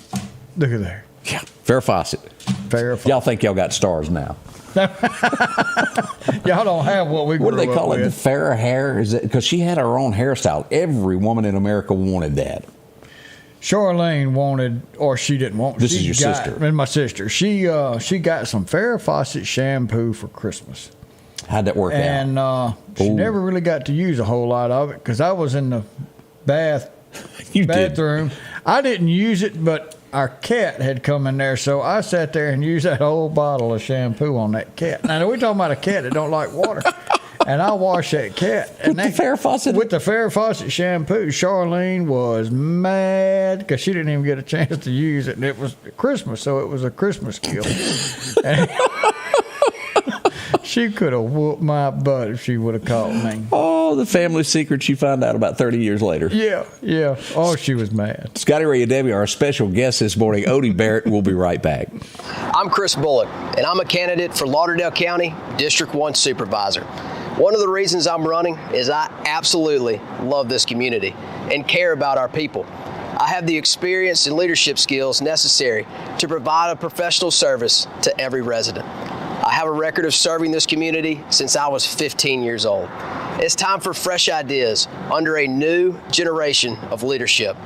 Look at there. Yeah. Farrah Fawcett. Farrah Fawcett. Y'all think y'all got stars now. Y'all don't have what we grew What do they call up it? The with. Farrah hair? Is it because she had her own hairstyle? Every woman in America wanted that. Charlene wanted, or she didn't want. This is your sister. And my sister. She got some Farrah Fawcett shampoo for Christmas. How'd that work out? And she never really got to use a whole lot of it because I was in the bathroom. I didn't use it, but our cat had come in there, so I sat there and used that whole bottle of shampoo on that cat. Now, we're talking about a cat that don't like water. And I washed that cat. With the Farrah Fawcett? With the Farrah Fawcett shampoo. Charlene was mad because she didn't even get a chance to use it. And it was Christmas, so it was a Christmas kill. She could have whooped my butt if she would have caught me. Oh, the family secrets you find out about 30 years later. Yeah. Oh, she was mad. Scotty, Ray, and Debbie, our special guest this morning, Odie Barrett. We'll be right back. I'm Chris Bullock, and I'm a candidate for Lauderdale County District 1 Supervisor. One of the reasons I'm running is I absolutely love this community and care about our people. I have the experience and leadership skills necessary to provide a professional service to every resident. I have a record of serving this community since I was 15 years old. It's time for fresh ideas under a new generation of leadership.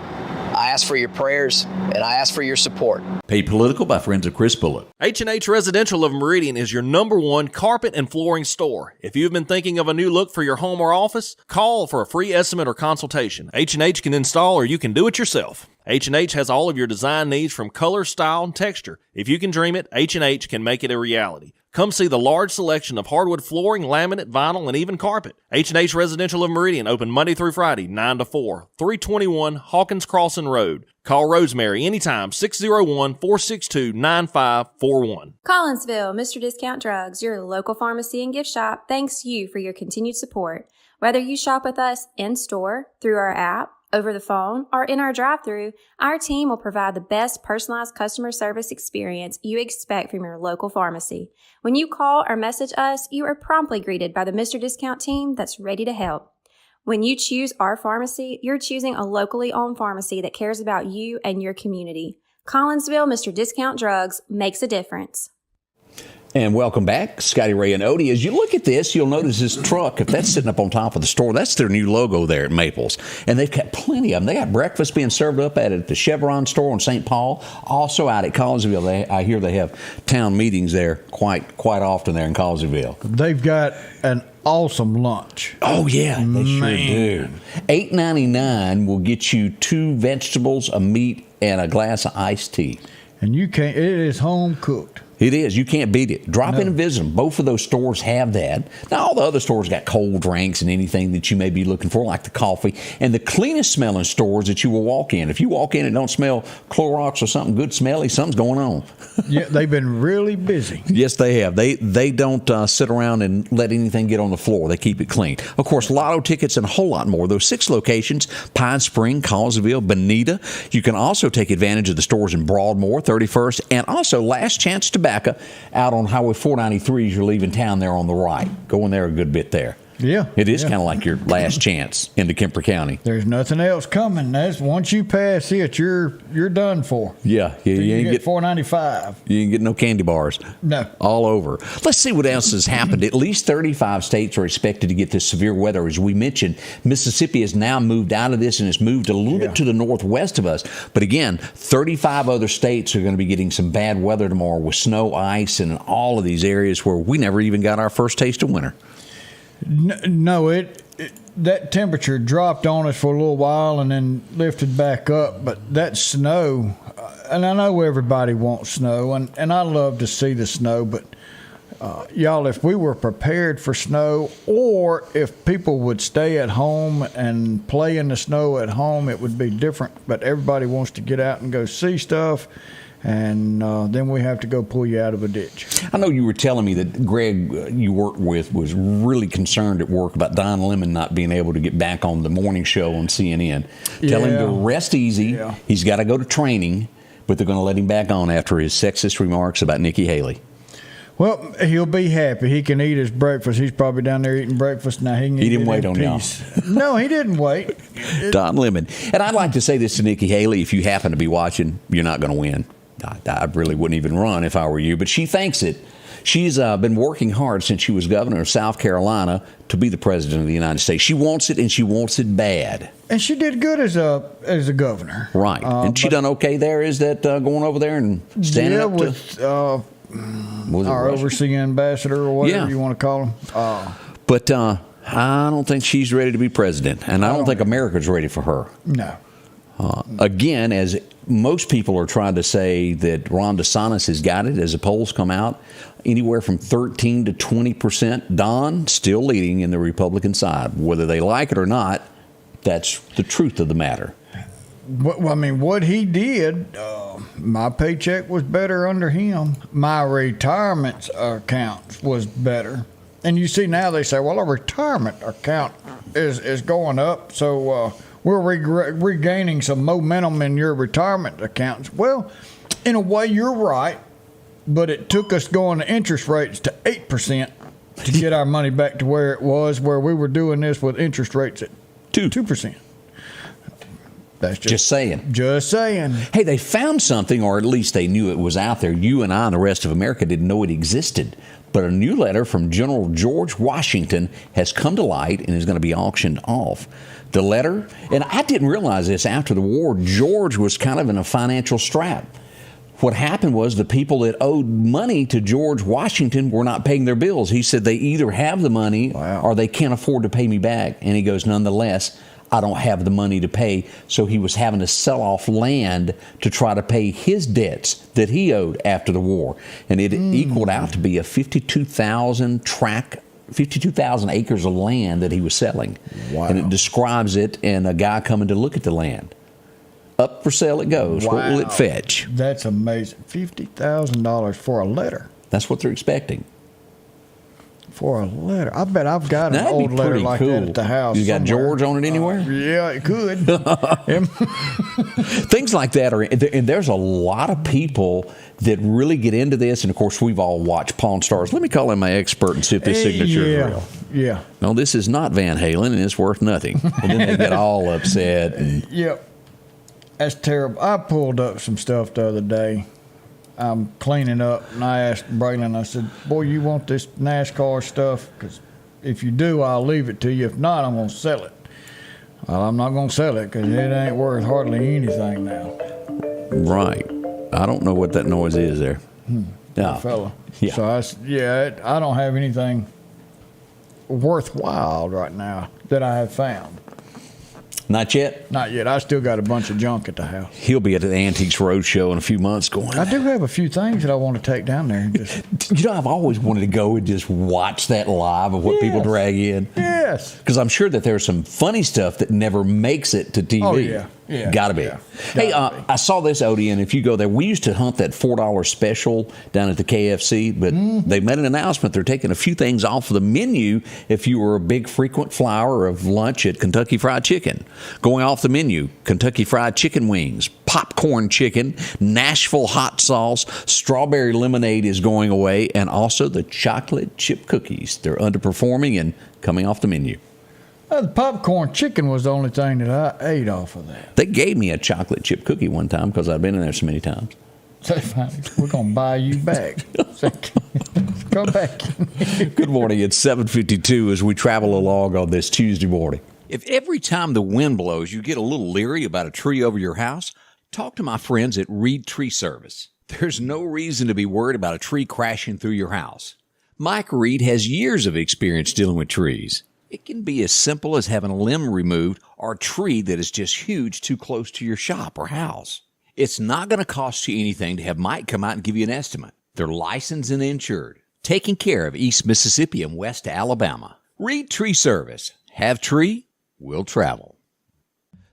I ask for your prayers, and I ask for your support. Paid Political by friends of Chris Bullock. H&H Residential of Meridian is your #1 carpet and flooring store. If you've been thinking of a new look for your home or office, call for a free estimate or consultation. H&H can install or you can do it yourself. H&H has all of your design needs from color, style, and texture. If you can dream it, H&H can make it a reality. Come see the large selection of hardwood flooring, laminate, vinyl, and even carpet. H&H Residential of Meridian, open Monday through Friday, 9 to 4, 321 Hawkins Crossing Road. Call Rosemary anytime, 601-462-9541. Collinsville, Mr. Discount Drugs, your local pharmacy and gift shop, thanks you for your continued support. Whether you shop with us in-store, through our app, over the phone, or in our drive-thru, our team will provide the best personalized customer service experience you expect from your local pharmacy. When you call or message us, you are promptly greeted by the Mr. Discount team that's ready to help. When you choose our pharmacy, you're choosing a locally owned pharmacy that cares about you and your community. Collinsville, Mr. Discount Drugs makes a difference. And welcome back, Scotty, Ray, and Odie. As you look at this, you'll notice this truck, if that's sitting up on top of the store, that's their new logo there at Maples. And they've got plenty of them. They got breakfast being served up at the Chevron store on St. Paul. Also out at Collinsville, I hear they have town meetings there quite often there in Collinsville. They've got an awesome lunch. Oh, yeah, they sure do. $8.99 will get you 2 vegetables, a meat, and a glass of iced tea. And it is home cooked. It is. You can't beat it. Drop in and visit them. Both of those stores have that. Now, all the other stores got cold drinks and anything that you may be looking for, like the coffee. And the cleanest smelling stores that you will walk in. If you walk in and don't smell Clorox or something good smelly, something's going on. Yeah, they've been really busy. Yes, they have. They don't sit around and let anything get on the floor. They keep it clean. Of course, lotto tickets and a whole lot more. Those 6 locations, Pine Spring, Collinsville, Bonita. You can also take advantage of the stores in Broadmoor, 31st, and also Last Chance Tobacco out on Highway 493 as you're leaving town there on the right. Going there a good bit there. Yeah. It is kind of like your last chance into Kemper County. There's nothing else coming. That's once you pass it, you're done for. Yeah. You ain't get 495. You ain't get no candy bars. No. All over. Let's see what else has happened. At least 35 states are expected to get this severe weather. As we mentioned, Mississippi has now moved out of this and has moved a little bit to the northwest of us. But again, 35 other states are going to be getting some bad weather tomorrow with snow, ice, and all of these areas where we never even got our first taste of winter. No, that temperature dropped on us for a little while and then lifted back up. But that snow, and I know everybody wants snow, and I love to see the snow. But y'all, if we were prepared for snow, or if people would stay at home and play in the snow at home, it would be different. But everybody wants to get out and go see stuff. and then we have to go pull you out of a ditch. I know you were telling me that Greg you worked with was really concerned at work about Don Lemon not being able to get back on the morning show on CNN. Tell him to rest easy. Yeah. He's got to go to training, but they're going to let him back on after his sexist remarks about Nikki Haley. Well, he'll be happy. He can eat his breakfast. He's probably down there eating breakfast now. He didn't wait on y'all. No, he didn't wait. Don Lemon. And I'd like to say this to Nikki Haley. If you happen to be watching, you're not going to win. I really wouldn't even run if I were you. But she thinks it. She's been working hard since she was governor of South Carolina to be the president of the United States. She wants it, and she wants it bad. And she did good as a governor. Right. And she done okay there? Is that going over there and standing up with our Russia? overseeing ambassador or whatever you want to call him. But I don't think she's ready to be president, and I don't think America's ready for her. No. Again, as most people are trying to say that Ron DeSantis has got it, as the polls come out, anywhere from 13 to 20%. Don still leading in the Republican side. Whether they like it or not, that's the truth of the matter. Well, I mean, what he did, my paycheck was better under him. My retirement account was better. And you see now they say, well, our retirement account is going up, so we're regaining some momentum in your retirement accounts. Well, in a way, you're right, but it took us going to interest rates to 8% to get our money back to where it was, where we were doing this with interest rates at 2%. That's just saying. Just saying. Hey, they found something, or at least they knew it was out there. You and I and the rest of America didn't know it existed. But a new letter from General George Washington has come to light and is going to be auctioned off. The letter, and I didn't realize this after the war, George was kind of in a financial strap. What happened was the people that owed money to George Washington were not paying their bills. He said they either have the money or they can't afford to pay me back. And he goes, nonetheless, I don't have the money to pay. So he was having to sell off land to try to pay his debts that he owed after the war. And it equaled out to be a 52,000 acres of land that he was selling. Wow. And it describes it and a guy coming to look at the land. Up for sale it goes. Wow. What will it fetch? That's amazing. $50,000 for a letter. That's what they're expecting. For a letter. I bet I've got an old letter like that at the house. You got somewhere. George on it anywhere? Yeah, it could. Things like that are, and there's a lot of people that really get into this. And of course, we've all watched Pawn Stars. Let me call in my expert and see if this signature is real. Yeah. No, this is not Van Halen, and it's worth nothing. And then they get all upset. Yep. That's terrible. I pulled up some stuff the other day. I'm cleaning up, and I asked Braylon, I said, boy, you want this NASCAR stuff? Because if you do, I'll leave it to you. If not, I'm going to sell it. Well, I'm not going to sell it because it ain't worth hardly anything now. Right. I don't know what that noise is there. Yeah. Fella. Yeah. So, I don't have anything worthwhile right now that I have found. Not yet? Not yet. I still got a bunch of junk at the house. He'll be at the Antiques Roadshow in a few months going. I do have a few things that I want to take down there. I've always wanted to go and just watch that live of what people drag in. Yes. Because I'm sure that there's some funny stuff that never makes it to TV. Oh, yeah. Yeah. Gotta be. Yeah. Hey, I saw this, Odie, and if you go there, we used to hunt that $4 special down at the KFC, but they made an announcement. They're taking a few things off of the menu if you were a big frequent flyer of lunch at Kentucky Fried Chicken. Going off the menu, Kentucky Fried Chicken wings, popcorn chicken, Nashville hot sauce, strawberry lemonade is going away, and also the chocolate chip cookies. They're underperforming and coming off the menu. The popcorn chicken was the only thing that I ate off of that. They gave me a chocolate chip cookie one time because I'd been in there so many times. We're going to buy you back. Come back. Good morning. It's 7:52 as we travel along on this Tuesday morning. If every time the wind blows you get a little leery about a tree over your house, talk to my friends at Reed Tree Service. There's no reason to be worried about a tree crashing through your house. Mike Reed has years of experience dealing with trees. It can be as simple as having a limb removed or a tree that is just huge too close to your shop or house. It's not going to cost you anything to have Mike come out and give you an estimate. They're licensed and insured, taking care of East Mississippi and West Alabama. Reed Tree Service. Have tree, will travel.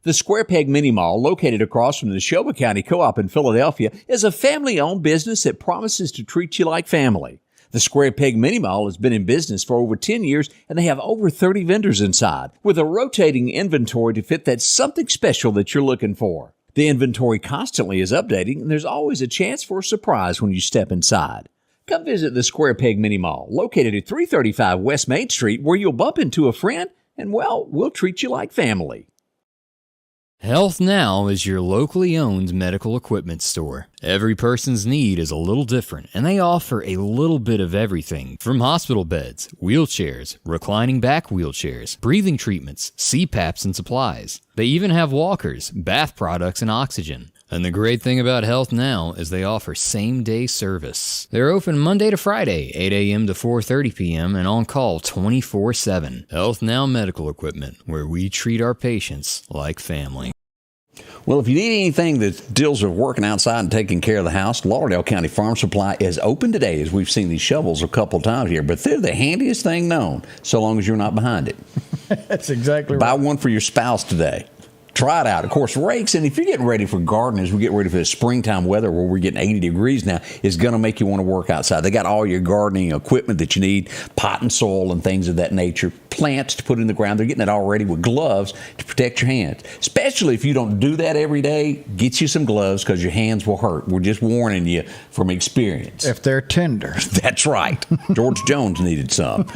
The Square Peg Mini Mall, located across from the Neshoba County Co-op in Philadelphia, is a family-owned business that promises to treat you like family. The Square Peg Mini Mall has been in business for over 10 years, and they have over 30 vendors inside, with a rotating inventory to fit that something special that you're looking for. The inventory constantly is updating, and there's always a chance for a surprise when you step inside. Come visit the Square Peg Mini Mall, located at 335 West Main Street, where you'll bump into a friend, and, well, we'll treat you like family. Health Now is your locally owned medical equipment store. Every person's need is a little different, and they offer a little bit of everything from hospital beds, wheelchairs, reclining back wheelchairs, breathing treatments, CPAPs and supplies. They even have walkers, bath products, and oxygen. And the great thing about Health Now is they offer same-day service. They're open Monday to Friday, 8 a.m. to 4:30 p.m. and on call 24/7. Health Now Medical Equipment, where we treat our patients like family. Well, if you need anything that deals with working outside and taking care of the house, Lauderdale County Farm Supply is open today, as we've seen these shovels a couple times here. But they're the handiest thing known, so long as you're not behind it. That's exactly right. Buy one for your spouse today. Try it out. Of course, rakes, and if you're getting ready for gardening, as we get ready for the springtime weather where we're getting 80 degrees now, is going to make you want to work outside. They got all your gardening equipment that you need, pot and soil and things of that nature, plants to put in the ground. They're getting it all ready with gloves to protect your hands. Especially if you don't do that every day, get you some gloves because your hands will hurt. We're just warning you from experience. If they're tender. That's right. George Jones needed some.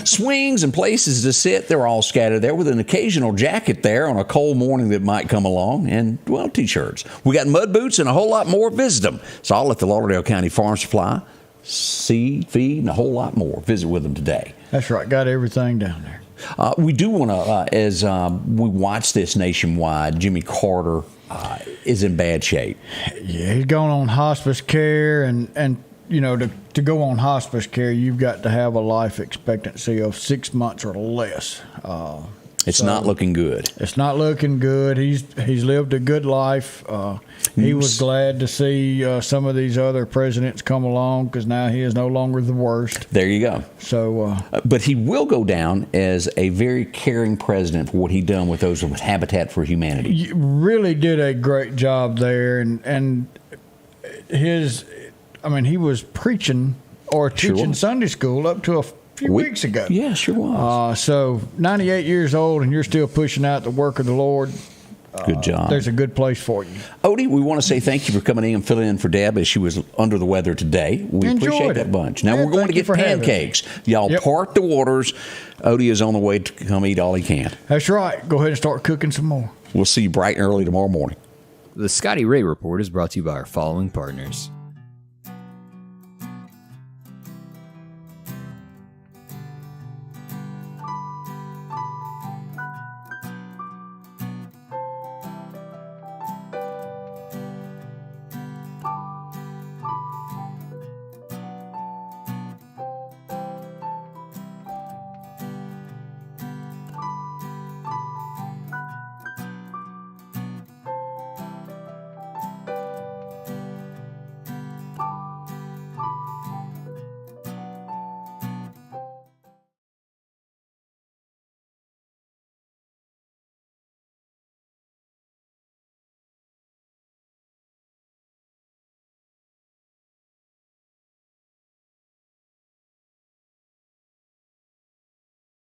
Swings and places to sit, they're all scattered there with an occasional jacket there on a cold morning that might come along, and, well, T-shirts. We got mud boots and a whole lot more. Visit them. It's all at the Lauderdale County Farm Supply. Seed, feed, and a whole lot more. Visit with them today. That's right. Got everything down there. We do want to, as we watch this nationwide, Jimmy Carter is in bad shape. Yeah, he's going on hospice care, and you know, to go on hospice care, you've got to have a life expectancy of 6 months or less. It's not looking good. It's not looking good. He's lived a good life. He was glad to see some of these other presidents come along because now he is no longer the worst. There you go. So, but he will go down as a very caring president for what he done with those with Habitat for Humanity. He really did a great job there, and he was preaching or teaching Sunday school up to a few weeks ago. Yeah, sure was. So 98 years old, and you're still pushing out the work of the Lord. Good job. There's a good place for you. Odie, we want to say thank you for coming in and filling in for Deb as she was under the weather today. We appreciate that bunch. Now we're going to get pancakes. Y'all part the waters. Odie is on the way to come eat all he can. That's right. Go ahead and start cooking some more. We'll see you bright and early tomorrow morning. The Scotty Ray Report is brought to you by our following partners.